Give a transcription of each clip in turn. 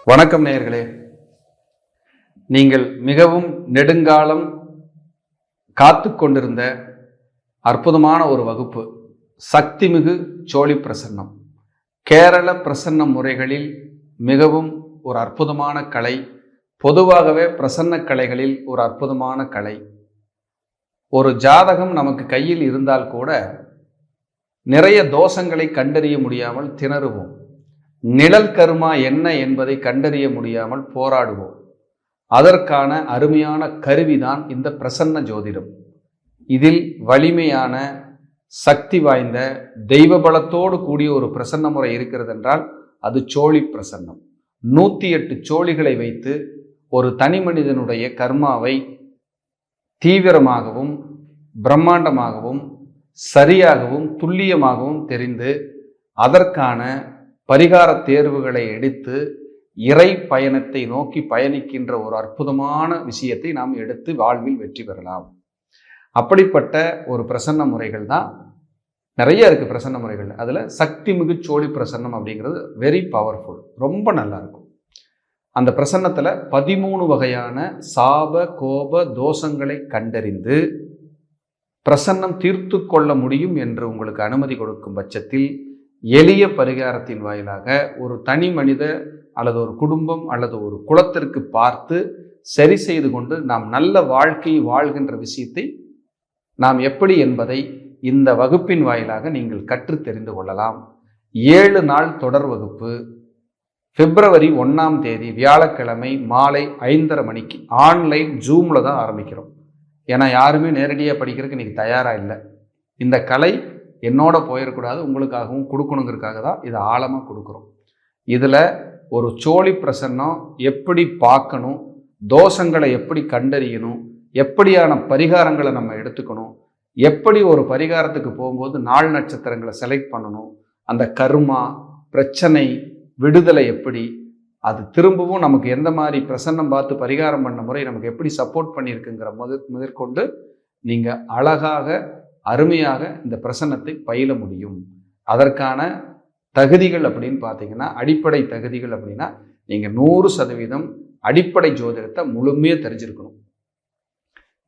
வணக்கம் நேயர்களே. நீங்கள் மிகவும் நெடுங்காலம் காத்து கொண்டிருந்த அற்புதமான ஒரு வகுப்பு சக்திமிகு சோழி பிரசன்னம். கேரள பிரசன்ன முறைகளில் மிகவும் ஒரு அற்புதமான கலை. பொதுவாகவே பிரசன்ன கலைகளில் ஒரு அற்புதமான கலை. ஒரு ஜாதகம் நமக்கு கையில் இருந்தால் கூட நிறைய தோஷங்களை கண்டறிய முடியாமல் திணறுவோம். நிழல் கர்மா என்ன என்பதை கண்டறிய முடியாமல் போராடுவோம். அதற்கான அருமையான கருவிதான் இந்த பிரசன்ன ஜோதிடம். இதில் வலிமையான சக்தி வாய்ந்த தெய்வ பலத்தோடு கூடிய ஒரு பிரசன்ன முறை இருக்கிறது என்றால் அது சோழி பிரசன்னம். 108 சோழிகளை வைத்து ஒரு தனி மனிதனுடைய கர்மாவை தீவிரமாகவும் பிரம்மாண்டமாகவும் சரியாகவும் துல்லியமாகவும் தெரிந்து அதற்கான பரிகார தேர்வுகளை எடுத்து இறை பயணத்தை நோக்கி பயணிக்கின்ற ஒரு அற்புதமான விஷயத்தை நாம் எடுத்து வாழ்வில் வெற்றி பெறலாம். அப்படிப்பட்ட ஒரு பிரசன்ன முறைகள் தான் நிறைய இருக்கு. பிரசன்ன முறைகள் அதுல சக்தி மிகு சோழி பிரசன்னம் அப்படிங்கிறது வெரி பவர்ஃபுல், ரொம்ப நல்லா இருக்கும். அந்த பிரசன்னத்துல 13 வகையான சாப கோப தோஷங்களை கண்டறிந்து பிரசன்னம் தீர்த்து கொள்ள முடியும் என்று உங்களுக்கு அனுமதி கொடுக்கும் பட்சத்தில் எளிய பரிகாரத்தின் வாயிலாக ஒரு தனி மனித அல்லது ஒரு குடும்பம் அல்லது ஒரு குலத்திற்கு பார்த்து சரி செய்து கொண்டு நாம் நல்ல வாழ்க்கை வாழ்கின்ற விஷயத்தை நாம் எப்படி என்பதை இந்த வகுப்பின் வாயிலாக நீங்கள் கற்று தெரிந்து கொள்ளலாம். 7 நாள் தொடர் வகுப்பு பிப்ரவரி 1ஆம் தேதி வியாழக்கிழமை மாலை 5:30 மணிக்கு ஆன்லைன் ஜூம்ல தான் ஆரம்பிக்கிறோம். ஏன்னா யாருமே நேரடியாக படிக்கிறதுக்கு இன்னைக்கு தயாராக இல்லை. இந்த கலை என்னோட போயிடக்கூடாது, உங்களுக்காகவும் கொடுக்கணுங்கிறதுக்காக தான் இதை ஆழமாக கொடுக்குறோம். இதில் ஒரு சோழி பிரசன்னம் எப்படி பார்க்கணும், தோஷங்களை எப்படி கண்டறியணும், எப்படியான பரிகாரங்களை நம்ம எடுத்துக்கணும், எப்படி ஒரு பரிகாரத்துக்கு போகும்போது நாள் நட்சத்திரங்களை செலக்ட் பண்ணணும், அந்த கர்மா பிரச்சனை விடுதலை எப்படி, அது திரும்பவும் நமக்கு எந்த மாதிரி பிரசன்னம் பார்த்து பரிகாரம் பண்ண முறை நமக்கு எப்படி சப்போர்ட் பண்ணியிருக்குங்கிற முதற்கொண்டு நீங்கள் அழகாக அருமையாக இந்த பிரசன்னத்தை பயில முடியும். அதற்கான தகுதிகள் அப்படின்னு பார்த்தீங்கன்னா, அடிப்படை தகுதிகள் அப்படின்னா நீங்கள் 100% அடிப்படை ஜோதிடத்தை முழுமையாக தெரிஞ்சிருக்கணும்.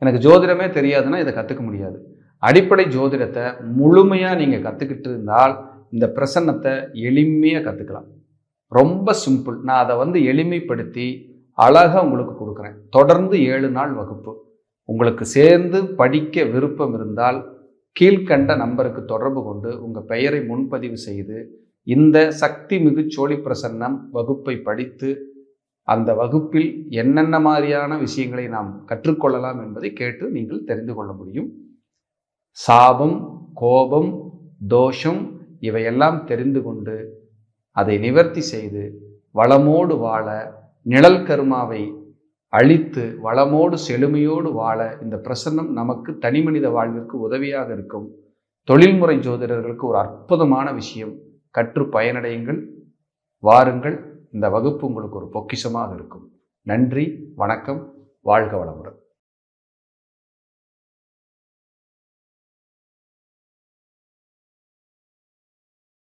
எனக்கு ஜோதிடமே தெரியாதுன்னா இதை கற்றுக்க முடியாது. அடிப்படை ஜோதிடத்தை முழுமையாக நீங்கள் கற்றுக்கிட்டு இருந்தால் இந்த பிரசன்னத்தை எளிமையாக கற்றுக்கலாம். ரொம்ப சிம்பிள். நான் அதை எளிமைப்படுத்தி அழகாக உங்களுக்கு கொடுக்குறேன். தொடர்ந்து 7 நாள் வகுப்பு. உங்களுக்கு சேர்ந்து படிக்க விருப்பம் இருந்தால் கீழ்கண்ட நம்பருக்கு தொடர்பு கொண்டு உங்கள் பெயரை முன்பதிவு செய்து இந்த சக்தி மிகு சோழி பிரசன்னம் வகுப்பை படித்து அந்த வகுப்பில் என்னென்ன மாதிரியான விஷயங்களை நாம் கற்றுக்கொள்ளலாம் என்பதை கேட்டு நீங்கள் தெரிந்து கொள்ள முடியும். சாபம், கோபம், தோஷம் இவையெல்லாம் தெரிந்து கொண்டு அதை நிவர்த்தி செய்து வளமோடு வாழ, நிழல் கர்மாவை அழித்து வளமோடு செழுமையோடு வாழ இந்த பிரசன்னம் நமக்கு தனி மனித வாழ்விற்கு உதவியாக இருக்கும். தொழில்முறை ஜோதிடர்களுக்கு ஒரு அற்புதமான விஷயம். கற்று பயனடையுங்கள். வாருங்கள். இந்த வகுப்பு உங்களுக்கு ஒரு பொக்கிஷமாக இருக்கும். நன்றி, வணக்கம், வாழ்க வளமுடன்.